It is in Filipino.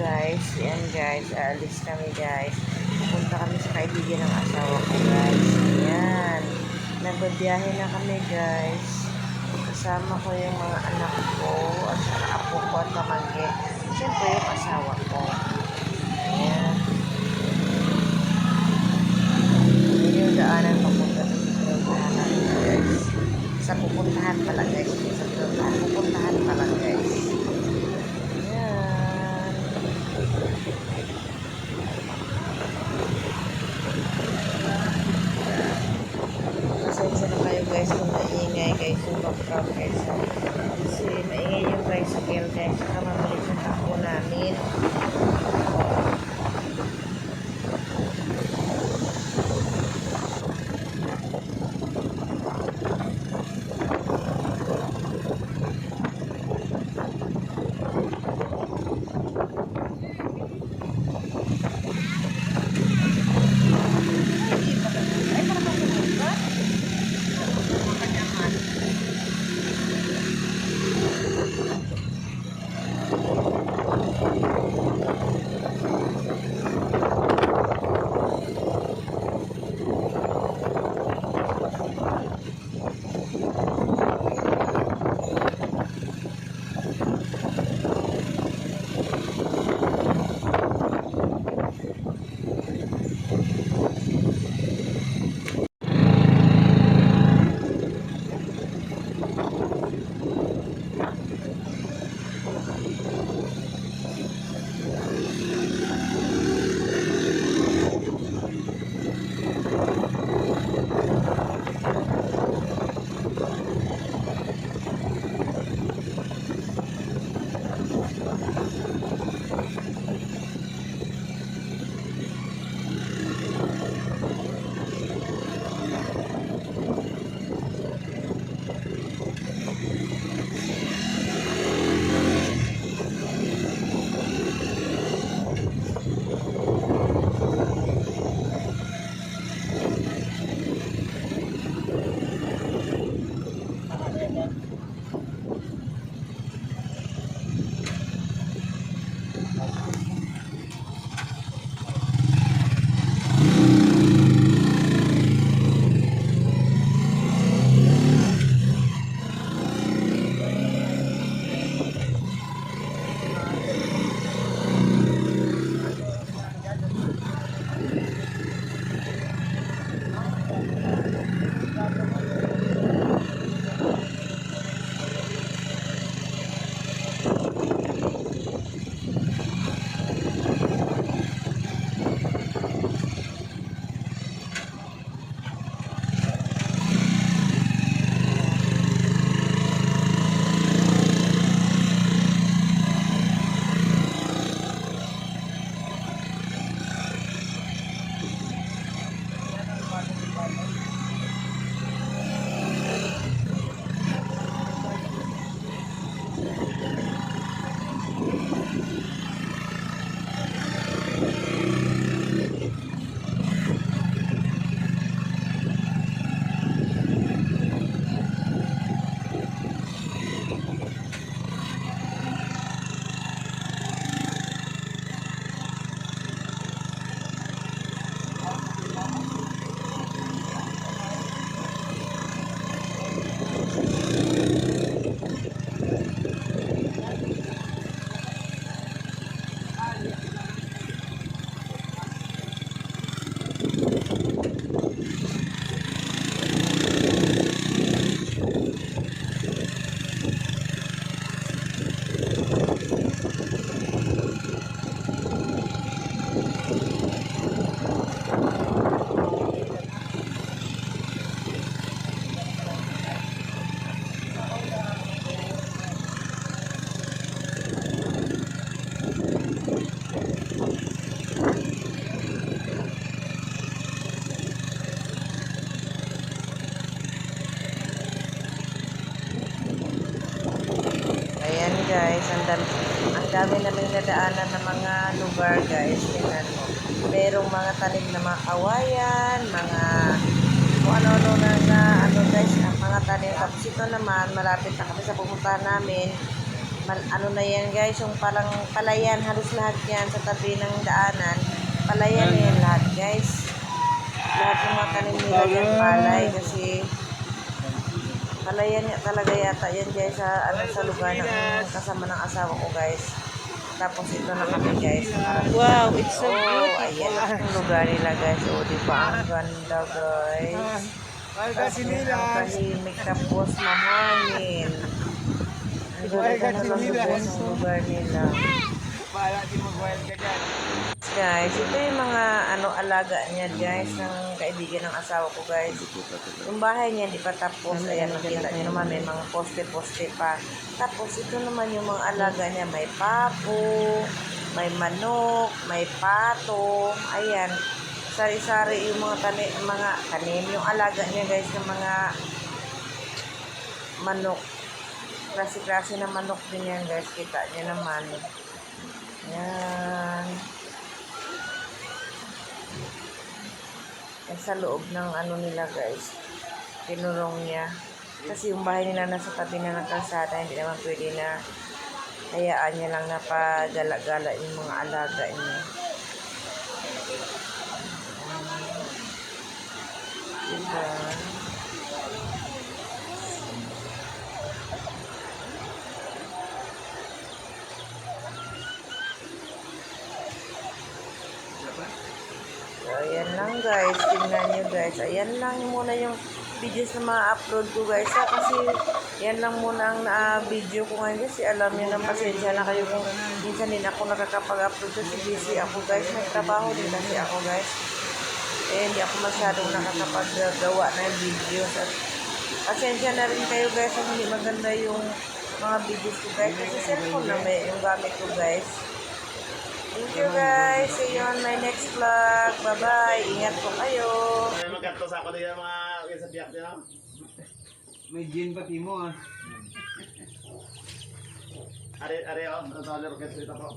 guys. Yan guys. Alis kami guys. Pupunta kami sa kaibigan ng asawa ko guys. Yan. Nagbabiyahe na kami guys. Kasama ko yung mga anak ko at saka apo ko at pamangkin. Siyempre yung asawa ko. Yan. Yan yung daanan papunta sa pinuntahan natin guys. Sa pupuntahan pala guys. Sa pinuntahan. Pupuntahan pala guys. Pasensya na kayo guys kung maingay guys yung background guys. Kasi maingay yung tricycle guys. Saka mabilis yung takbo namin. Guys, ang dami naming nadaanan ng mga lugar guys. Tingnan mo. Merong mga tanim na mga kawayan, mga kung ano-ano na ano guys, ang mga tanim. Tapos ito naman, malapit na kami sa pupuntahan namin. ano na yan guys, yung parang palayan, halos lahat yan sa tabi ng daanan. Palayan na yan lahat guys. Lahat ng mga tanim nila yan palay kasi palayan nga talaga yata yan guys sa, ano, sa lugar ng kasama ng asawa ko guys. Tapos ito na kami guys. Wow, it's so beautiful. Ayan ang lugar nila guys. O, diba? Ang ganda guys. Tapos ang tahimik tapos mahangin. Ang ganda na lubos ang lugar nila. Guys, ito yung mga ano alaga niya guys ng kaibigan ng asawa ko guys. Yung bahay niya hindi pa tapos. Ayan, nakita niyo naman may mga poste-poste pa. Tapos ito naman yung mga alaga niya. May papo, may manok, may pato. Ayan, sari-sari yung mga tanim. Yung alaga niya guys ng mga manok. Klase-klase na manok din yan guys. Kita niyo naman. Ayan. Sa loob ng ano nila guys, tinurong niya kasi yung bahay nila nasa tabi na ng kalsada, hindi naman pwede na hayaan niya lang na pagala-gala yung mga alaga niya. Diba? So, ayan lang guys. Tingnan nyo guys. Ayan lang muna yung videos na ma-upload ko guys. Kasi yan lang muna ang video ko ngayon kasi alam nyo ng pasensya na kayo kung minsan din ako nakakapag-upload kasi busy ako guys. May trabaho din kasi ako guys. Eh, hindi ako masyadong nakakapag-gawa ng videos. At pasensya na rin kayo guys kung hindi maganda yung mga videos ko guys. Kasi cellphone na may yung gamit ko guys. Thank you guys. See you on my next vlog. Bye-bye. Ingat po kayo. May magkanto sa ako na yung mga sa biyak niya. May gin pati mo ah. Are, oh. Ang taler orkestra ito po.